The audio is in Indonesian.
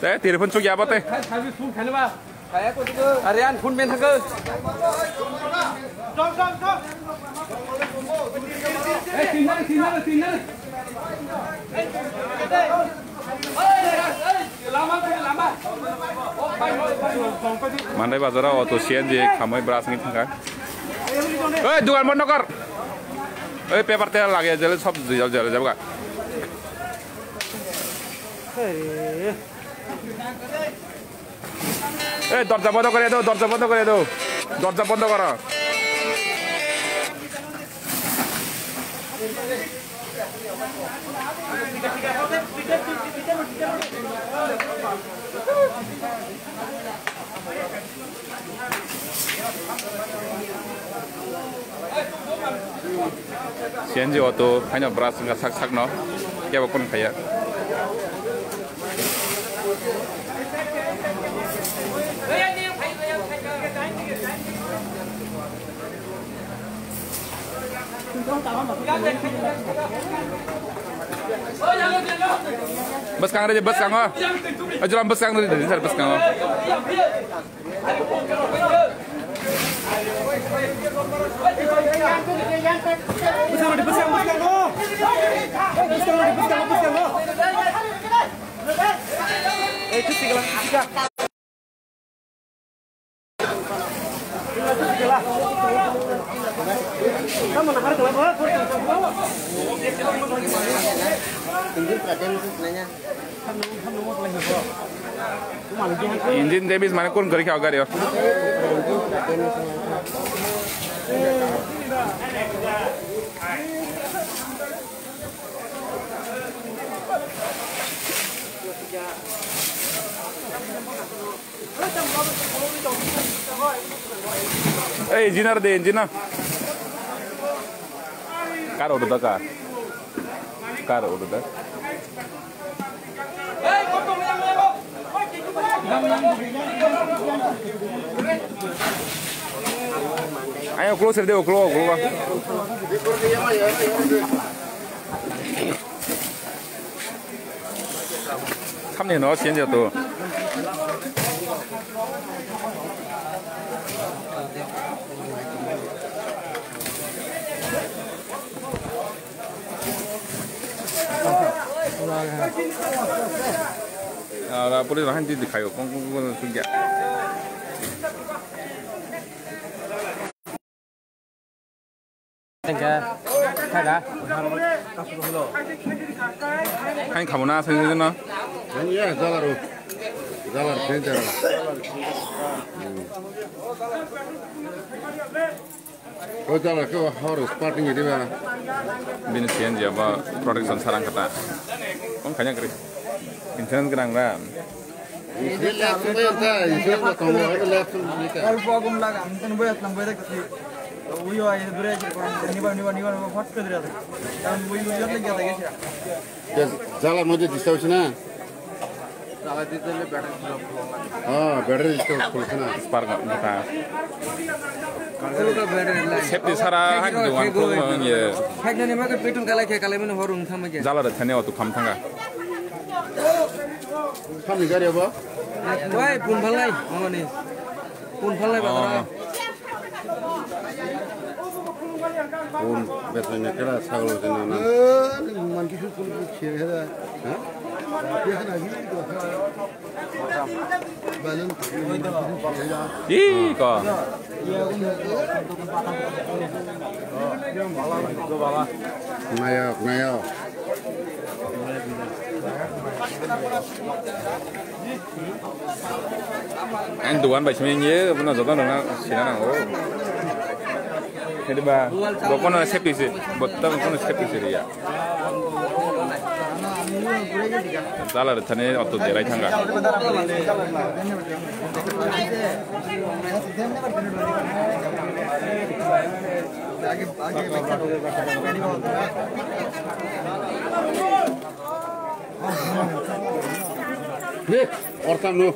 Thế thì phân số giá bao tê? Arian phun bên thằng cơ. Mandai bazar auto CNG khamai beras ini tengah. Dugaan bond kar. Paper tel lagi aja sob jalan jauh kak. দরজা বন্ধ করে দাও দরজা বন্ধ করে দাও দরজা বন্ধ করো CNG auto hanya beras nggak sak-sak no ya walaupun kayak bus kang aja bus kang oh ajaran bus kang dari sana bus kang oh itu sih kalau kamu nak harus apa? Engine debis mana kon gari kau gari ya? Engineer deh engineer. Kar udah kar. Kar udah. Ayo closer deh, keluar. Kamu nih no CNG tuh. Là police là hanti dikhai ko con sunja Tengah kada kan khamona sing na ya jalar center ko jalar ko harus starting ini ba bin CNG apa production sarang kata kon kanya kri internet kerang ram jalan mau jadi tahu sih na battery tahu sih na spark kita safety sara hak doang ko ye hak nani maka petrol kala mana horung sama aja jalar thane auto kham thanga kami gari apa woi pun balai mama nih pun balai badara pun betulnya kira sagol sini na man kisu pun cie ada ha dia lagi itu balon ih ko nayo anh tuan bảy mươi nhé nó rồi nó chỉ là nào thế đi ba bộ con nó xếp đi gì bộ tao con nó xếp đi gì à giá là thằng này ở tụi để lại thằng cả nih orang nu